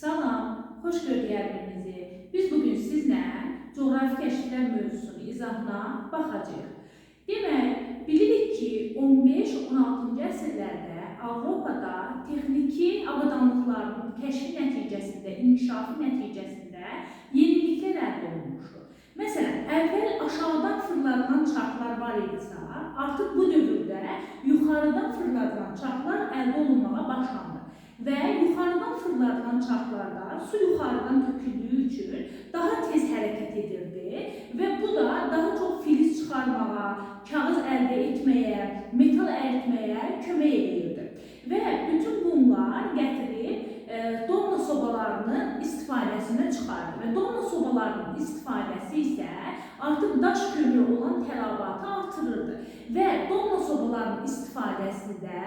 Salam, xoş gördük hər-birinizi. Biz bugün sizlə coğrafi kəşflər mövzusunu izahına baxacağıq. Demək, bilirik ki, 15-16-cı əsrlərdə Avropada texniki avadanlıqların kəşfi nəticəsində, inkişafı nəticəsində yeniliklər əldə olunmuşdur. Məsələn, əvvəl aşağıdan fırladılan çarxlar var idisə, artıq bu dövrdə yuxarıdan fırladılan çarxlar əldə olunmağa başlandı. Və yuxarıdan fırladılan çarxlarda su yuxarıdan töküldüyü üçün daha tez hərəkət edirdi və bu da daha çox filiz çıxarmağa, kağız əldə etməyə, metal əritməyə kömək edirdi. Və bütün bunlar gətirib domna sobalarının istifadəsinə çıxardı və domna sobalarının istifadəsi isə artıq daş kömürü olan tələbatı artırırdı və domna sobalarının istifadəsində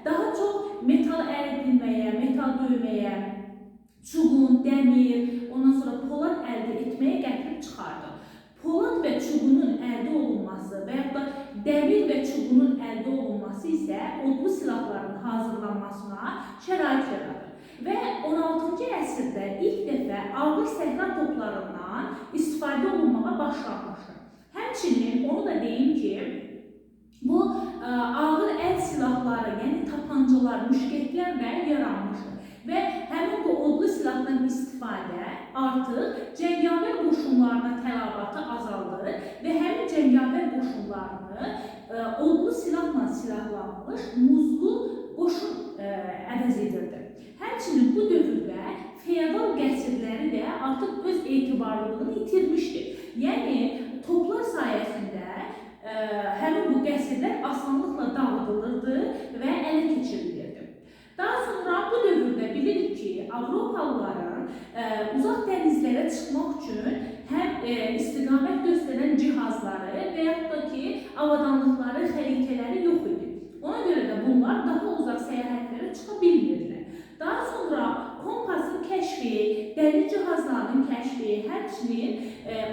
daha çox metal əridilməyə, metal döyməyə, çubuğun, dəmir, ondan sonra polad əldə etməyə gətirib çıxardı. Polad və çubuğun əldə olunması və ya da dəmir və çubuğun əldə olunması isə odlu silahların hazırlanmasına şərait yaradır. Və 16-cı əsrdə ilk dəfə ağır səhra toplarından istifadə olunmağa başlanmışdır. Həmçinin onu da deyim ki, bu ağır əl silahları, yəni tapancalar, müşketlər də yaranmışdır. Və həmin bu odlu silahdan istifadə artıq cəngavər qoşunlarına tələbatı azaldır və həmin cəngavər qoşunlarını odlu silahla silahlanmış muzlu qoşun əvəz edirdi. Həmçinin bu dövrdə feodal qəsrləri də artıq öz etibarlılığını itirmişdi. Yəni, toplar sayəsində həmin bu qəsrlər asanlıqla dağıdılırdı və ələ keçirilirdi. Daha sonra bu dövrdə bilirik ki, Avropalıların uzaq dənizlərə çıxmaq üçün həm istiqamət göstərən cihazları və yaxud da ki, avadanlıqları, xəritələri yox idi. Ona görə də bunlar daha uzaq səyahətlərə çıxa bilmirdilər. Daha sonra kompasın kəşfi, dəniz cihazlarının kəşfi, həmçinin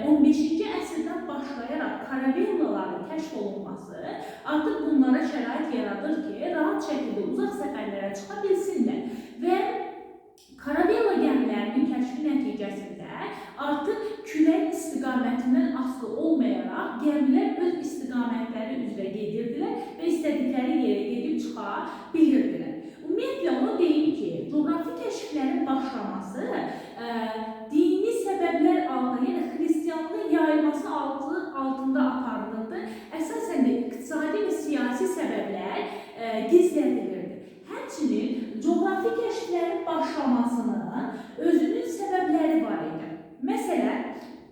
15-ci əsrdən başlayaraq karavellaların kəşf olunması artıq bunlara şərait yaradır ki, rahat şəkildə uzaq səfərlərə çıxa bilsinlər. Və karavella gəmilərinin kəşfi nəticəsində artıq külək istiqamətindən asılı olmayaraq gəmilər öz istiqamətləri üzrə gedirdilər və istədikləri yerə gedib çıxa bilirdilər. Ümumiyyətlə, onu deyim ki, coğrafi kəşflərin başlaması dini səbəblər altında, yəni xristianlığın yayılması altında aparılırdı. Əsasən də iqtisadi və siyasi səbəblər gizlədilirdi. Həmçinin, coğrafi kəşflərin başlamasının özünün səbəbləri var idi. Məsələn,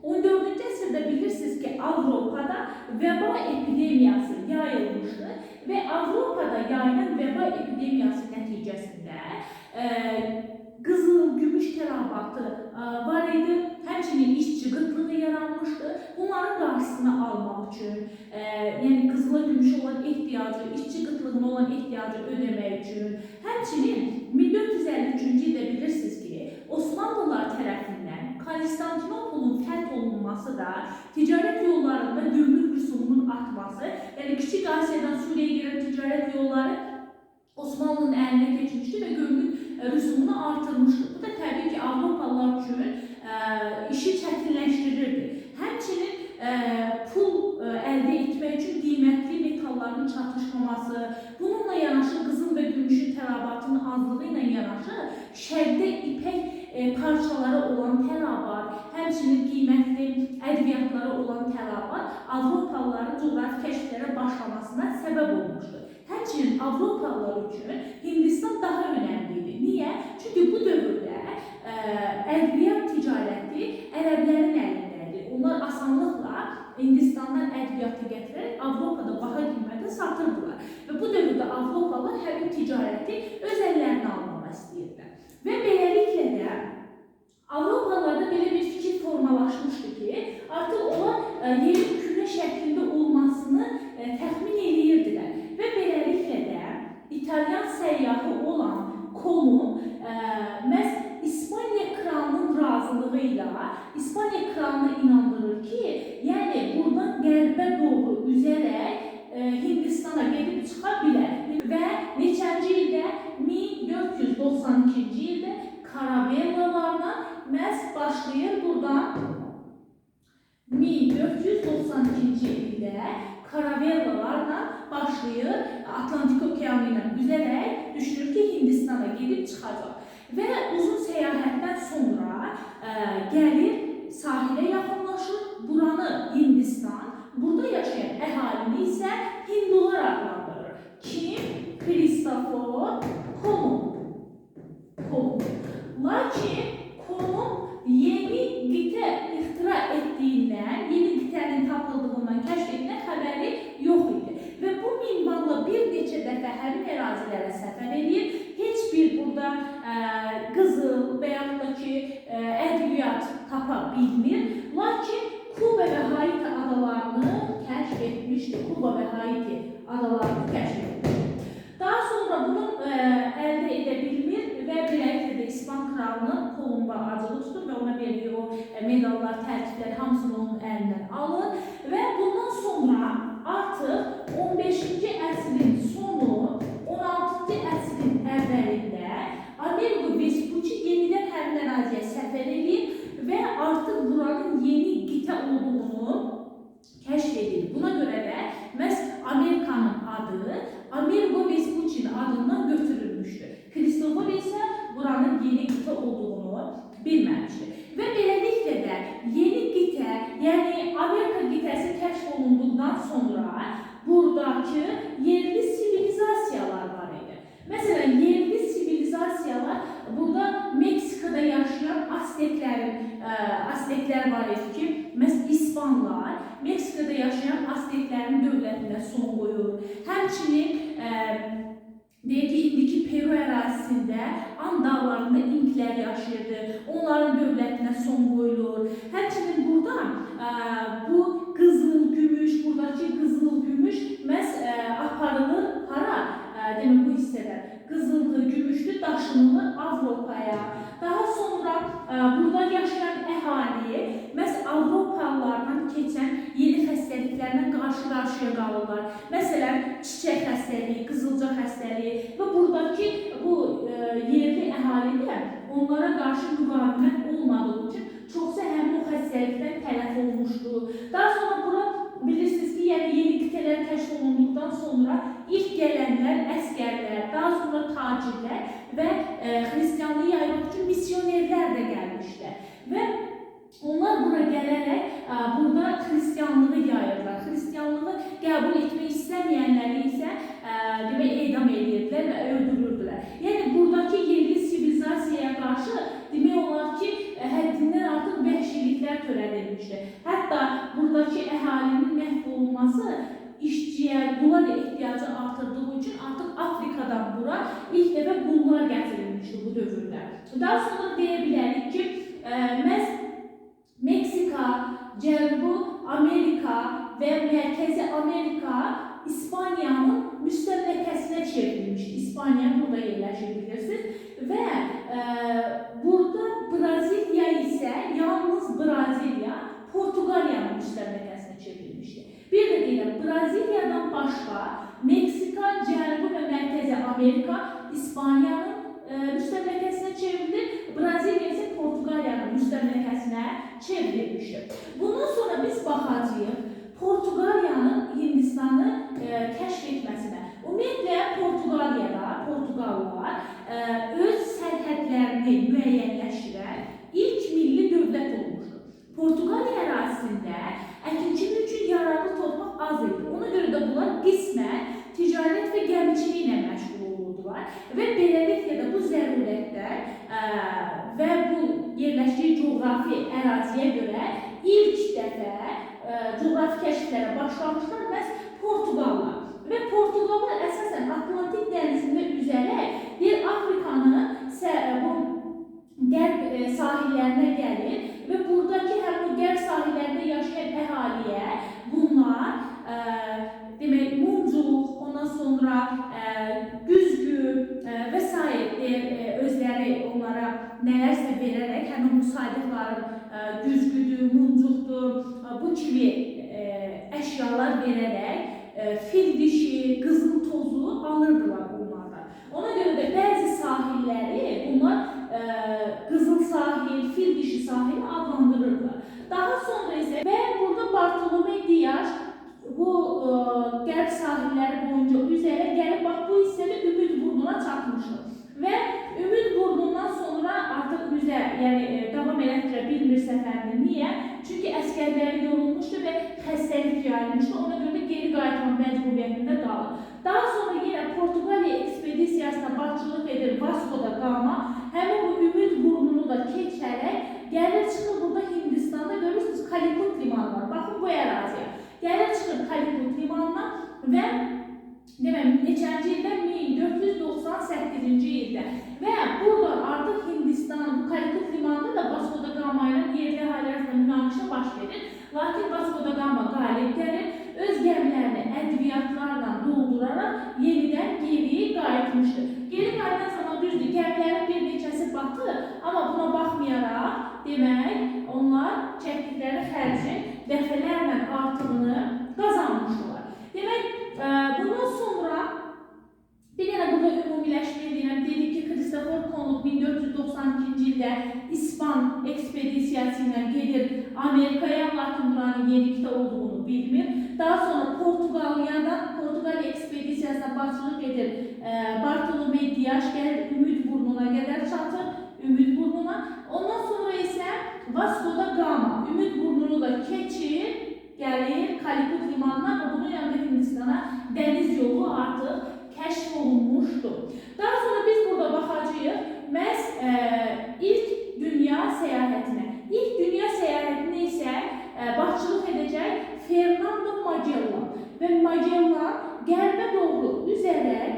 14-cü əsrdə bilirsiniz ki, Avropada vəba epidemiyası yayılmışdı və Avropada yayılan vəba epidemiyası nəticəsində qızıl, gümüş tələbatı var idi, həmçinin işçi qıtlığı yaranmışdı. Bunların qarşısını almaq üçün, yəni qızıla, gümüşə olan ehtiyacı, işçi qıtlığına olan ehtiyacı ödəmək üçün, həmçinin 1453-cü ildə bilirsiniz ki, Osmanlılar tərəfindən Konstantinopolun fəth olunması da ticarət yollarında gümrük rüsumunun artması, yəni Kiçik Asiyadan Suriyaya gedən ticarət yolları Osmanlının əlinə keçmişdi və gümrük rüsumunu artırmışdı. Bu da təbii ki, Avropalılar üçün işi çətinləşdirirdi. Həmçinin pul əldə etmək üçün qiymətli metalların çatışmaması, bununla yanaşı qızıl və gümüşün tələbatının azlığı ilə yanaşı şərqdə ipək parçaları olan tələbat, həmçinin qiymətli ədviyyatları olan tələbat Avropalıların coğrafi kəşflərə başlamasına səbəb olmuşdur. Həmçinin Avropalılar üçün Hindistan daha önəmli idi. Niyə? Çünki bu dövrdə ədviyyat ticarəti ərəblərin əlindədir. Onlar asanlıqla Hindistandan ədviyyatı gətirərək Avropada baha qiymətə satırdılar. Və bu dövrdə Avropalılar həmin ticarəti öz əllərinə almaq istəyirlər. Və beləliklə də Avropalılarda belə bir fikir formalaşmışdı ki, artıq onlar yerin küre şəklində olmasını təxmin edirdilər. Və beləliklə də İtalyan səyyahı olan Kolumb məhz İspaniya kralının razılığı ilə İspaniya kralına inandırır ki, yəni buradan qərbə doğru üzərək Hindistana gedib çıxa bilər. Və neçənci ildə? 1492-ci ildə karavellalar məhz başlayır buradan 1492-ci ildə karavellalarla başlayır, Atlantik okeanı ilə üzərək düşünür ki, Hindistana gedib çıxacaq. Və uzun səyahətdən sonra gəlir, sahilə yaxınlaşır, buranı Hindistan, burada yaşayan əhalini isə Hindular adlandırır. Kim? Kristofer Kolumb. Lakin Kolumb yeni qitə ixtira etdiyindən, yeni qitənin tapıldığından, kəşf ediləndən xəbəri yox idi. Və bu minvalla bir neçə dəfə həmin ərazilərə səfər edir. Heç bir burada qızıl və yaxud da ki, ədviyyat tapa bilmir. Lakin Kuba və Haiti adalarını kəşf etmişdi. Kuba və Haiti adalarını kəşf etmişdi. Daha sonra bunu əldə edə bilmir və beləliklə də İspan kralının Kolumba acığı tutur və ona verdiyi o medallar, tərkiblər hamısını onun əlindən alır və bundan sonra artıq 15-ci əsrin sonu, 16-cı əsrin əvvəlində Amerigo Vespucci yenidən həmin əraziyə səfər edir və artıq buranın yeni qitə olduğunu kəşf edir. Buna görə də məhz Amerikanın adı Amerigo Vespucci'nin adından götürülmüşdür. Kristofer isə buranın yeni qitə olduğunu bilməmişdir. Və beləliklə də yeni qitə, yəni Amerika qitəsi kəşf olunduqdan sonra buradakı yerli sivilizasiyalar var idi. Məsələn, yerli sivilizasiyalar burada Meksikada yaşayan Azteklər var idi ki, məsələn, İspanlar Meksikada yaşayan Azteklərin dövlətinə son qoyur. Həmçinin deyək ki, indiki Peru ərazisində Andallarında İnklər yaşayırdı. Onların dövlətinə son qoyulur. Həmçinin burada bu qızıl gümüş, buradakı qızıl gümüş məhz aparılır hara? Demək bu hissədə qızıldır, gümüşdür, daşınılır Avropaya. Daha sonra burada yaşayan əhali məhz Avropalılardan keçən yeni xəstəliklərlə qarşı-qarşıya qalırlar. Məsələn, çiçək xəstəliyi, qızılca xəstəliyi və buradakı bu yerli əhali də onlara qarşı müqavimət olmadığı üçün çoxsa həmin o xəstəlikdən tələf olmuşdu. Daha sonra bura bilirsiniz ki, yəni yeni qitələr kəşf olunduqdan sonra ilk gələnlər əskərlər, daha sonra tacirlər və xristianlığı yaymaq üçün misyonerlər də gəlmişlər. Və onlar bura gələrək burada xristianlığı yayırlar. Xristianlığı qəbul etmək istəməyənləri isə edam edirdilər və öldürürdülər. Yəni buradakı yerli sivilizasiyaya qarşı demək olar ki, həddindən artıq vəhşiliklər törədilmişdir. Hətta buradakı əhalinin məhv olunması işçiyə, qullar ehtiyacı artırdığı üçün artıq Afrikadan bura ilk dəfə qullar gətirilmişdir bu dövrdə. Daha sonra deyə bilərik ki, məhz Meksika, Cənubi Amerika və Mərkəzi Amerika İspaniyanın müstəmləkəsinə çevrilmişdir. İspaniya burada yerləşir, bilirsiniz. Və burada Braziliya isə, yalnız Braziliya, Portuqaliyanın müstəmləkəsinə çevrilmişdir. Bir də deyirəm, Braziliyadan başqa Meksika, Cənubi və Mərkəzi Amerika İspaniyanın müstəmləkəsinə çevrilir. Braziliya isə Portuqaliyanın müstəmləkəsinə çevrilmişdir. Bundan sonra biz baxacağıq Portuqaliyanın Hindistanı kəşf etməsinə. Ümumiyyətlə, Portuqaliyada Portuqallılar öz sərhədlərini müəyyənləşdirən ilk milli dövlət olmuşdur. Portuqaliya ərazisində əkinçilik üçün yararlı torpaq az idi. Ona görə də bunlar qismən ticarət və gəmiçiliklə məşğul olurdular və beləliklə də bu zərurətlər və bu yerləşdiyi coğrafi əraziyə görə ilk dəfə coğrafi kəşflərə başlamışlar məhz Portuqallar. Və Portuqallar əsasən Atlantik dənizində üzərək Afrikanın qərb sahillərinə gəlir və buradakı həmin qərb sahillərində yaşayan əhaliyə bunlar demək, muncuq, ondan sonra güzgü və s. özləri onlara nələrsə verərək, həmin bu saydıqları güzgüdür, muncuqdur, bu kimi əşyalar verərək fil dişi, qızıl tozu alırdılar onlardan. Ona görə də bəzi sahilləri bunlar Qızıl sahil, fil dişi sahil adlandırırlar. Daha sonra ise ve burada Bartolomé Dias bu qərb sahilləri boyunca üzərə gəlib, bax bu hissədə Ümid burnuna çatmışıq. Və Ümid burnundan sonra artıq üzə, yəni davam elətdirə bilmir səfərini. Niyə? Çünki əskərləri yorulmuşdu və xəstəlik yayılmışdı. Ona görə də geri qayıtma məcburiyyətində qalır. Daha sonra yenə Portuqaliya ekspedisiyasına başçılıq edir Vasco da Gama. Həmin bu Ümid burnunu da keçərək gəlir çıxır burada Hindistan'da, görürsünüz Kalikut limanı var. Baxın bu əraziyə. Gəlir çıxır Kalikut limanına və neçənci ildə? 1498-ci ildə. Və burada artıq Hindistan, bu Kalikut limanında da Vasco da Gama ilə yerli əhali arasında münaqişə baş verir. Lakin Vasco da Gama qalib gəlir, öz gəmilərini ədviyyatlarla dolduraraq yenidən geri qayıtmışdır. Geri qayıtan zaman düzdür, gəmilərin bir neçəsi batır, amma buna baxmayaraq, demək, onlar çəkdikləri xərcin dəfələrlə artığını qazanmışlar. Demək, bundan sonra bir dənə burada ümumiləşdirdiğim dedik ki, Kristofor Kolumb 1492-ci ildə İspan ekspedisiyası ilə gedir Amerikaya, lakin buranın yenilikdə olduğunu bilmir. Daha sonra Portuqaliya ekspedisiyasına başçılıq edir Bartolomé Dias, gəlir Ümid burnuna qədər çatır, Ümid burnuna. Ondan sonra isə Vasco da Gama Ümid burnunu da keçir, gəlir Kalikut limanına və bunun yanında Hindistan'a dəniz yolu artıq kəşf olunmuşdur. Daha sonra biz burada baxacağıq məhz ilk dünya səyahətinə. İlk dünya səyahətinə isə başçılıq edəcək Fernando Magellan və Magellan qərbə doğru üzərək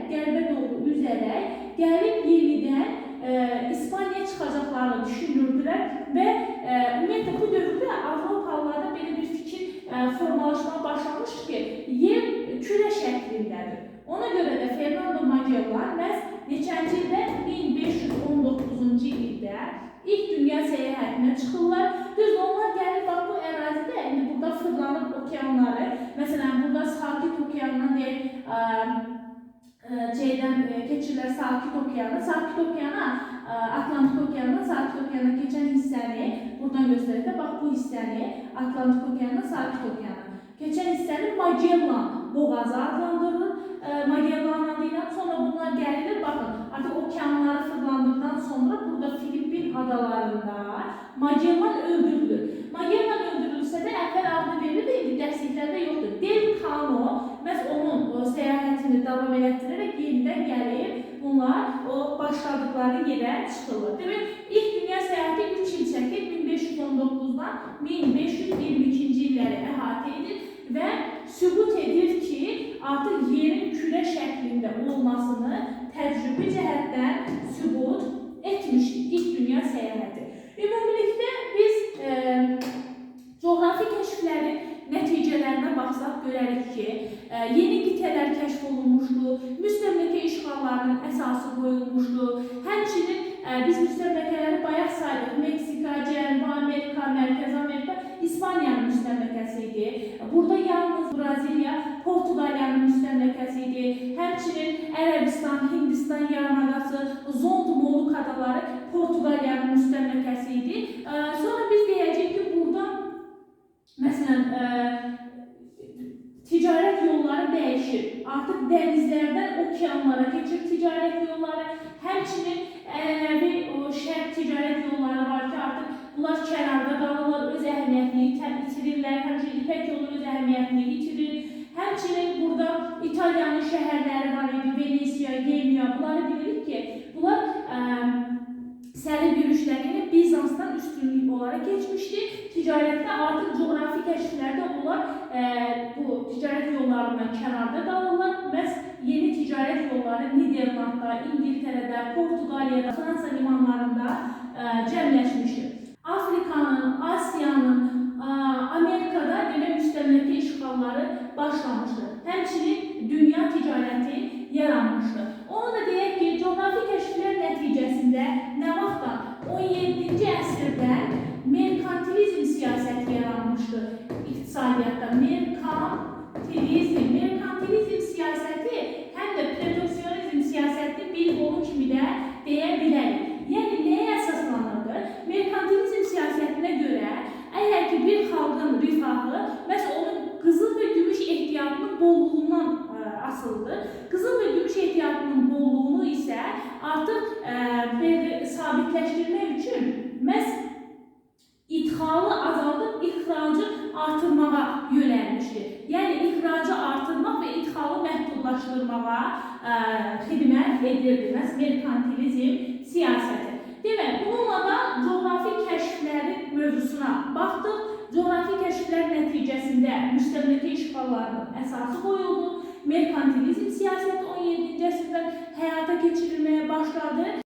gəlib yenidən İspanyaya çıxacaqlarını düşünürdülər və ümumiyyətlə bu dövrdə Avropalılarda belə bir fikir formalaşmaya başlamışdı ki, yer kürə şəklindədir. Ona görə də Fernando Magellan məhz neçənci ildə? 1519-cu ildə ilk dünya səyahətinə çıxırlar. Düzdür, onlar gəlir, bax bu ərazidə, indi burada fırlanıb okeanları, məsələn, burada Sakit okeanından deyək, keçirlər Sakit okeanı, Atlantik okeanından Sakit okeanına keçən hissəni buradan göstərir də, bax bu hissəni Atlantik okeanından Sakit okeanına keçən hissəni Magellan boğazı adlandırılır. Magellan adıyla sonra bunlar gəlir, baxın, artıq okeanları fırlandıqdan sonra burada Filippin adalarında Magellan öldürülür. Magellan öldürülürsə də əvvəl adını verir də, indi dərsliklərdə yoxdur. Del Cano məhz onun səyahətini davam elətdirərək yenidən gəlir, bunlar o başladıqları yerə çıxırlar. Demək, ilk dünya səyahəti 3 il çəkir, 1519-dan 1522-ci illəri əhatə edir və sübut edir ki, artıq yerin kürə şəklində olmasını təcrübi cəhətdən sübut etmişdir ilk dünya səyahəti. Ümumilikdə biz coğrafi kəşflərin nəticələrinə baxsaq görərik ki, yeni qitələr kəşf olunmuşdur, müstəmləkə işğallarının əsası qoyulmuşdur. Həmçinin biz müstəmləkələri bayaq saydıq. Meksika, Cənubi Amerika, Mərkəzi Amerika İspaniyanın müstəmləkəsi idi. Burada yalnız Braziliya Portuqaliyanın müstəmləkəsi idi. Həmçinin Ərəbistan, Hindistan yarımadası, Zond Moluk adaları Portuqaliyanın müstəmləkəsi idi. Sonra biz deyəcəyik ki, burada məsələn ticarət yolları dəyişir. Artıq dənizlərdən okeanlara keçir ticarət yolları. Həmçinin şərq ticarət yolları var ki, artıq bunlar kənarda qalırlar, öz əhəmiyyətini itirirlər. Həmçinin İpək yolu öz əhəmiyyətini itirir. Həmçinin burada İtaliyanın şəhərləri var idi, Venesiya, Gemya. Bunları bilirik ki, bunlar sərib yürüşlərini Bizansdan üstünlük olaraq keçmişdi. Ticarətdə artıq coğrafi kəşflərdə onlar bu ticarət yollarından kənarda qalırlar. Məhz yeni ticarət yolları Niderlandda, İngiltərədə, Portuqaliyada, Fransa limanlarında cəmləşmişdir. Afrikanın, Asiyanın, Amerikada belə müstəmləkə işğalları başlamışdır. Həmçinin dünya ticarəti yaranmışdır. Onu da deyək ki, coğrafi kəşflər nəticəsində nə vaxtdan 17-ci əsrdən merkantilizm siyasəti yaranmışdır iqtisadiyyatda. Merkantilizm siyasəti həm də proteksionizm siyasətinin bir qolu kimi də deyə bilərik. Yəni, nəyə asılıdır. Qızıl və gümüş ehtiyatının bolluğunu isə artıq sabitləşdirmək üçün məhz idxalı azaldıb ixracı artırmağa yönəlmişdir. Yəni ixracı artırmaq və idxalı məhdudlaşdırmağa xidmət edirdi məhz merkantilizm siyasəti. Demək, bununla da coğrafi kəşflərin mövzusuna baxdıq. Coğrafi kəşflər nəticəsində müstəmləkə işğallarının əsası qoyuldu. Merkantilizm siyasəti 17-ci əsrdən həyata keçirilməyə başladı.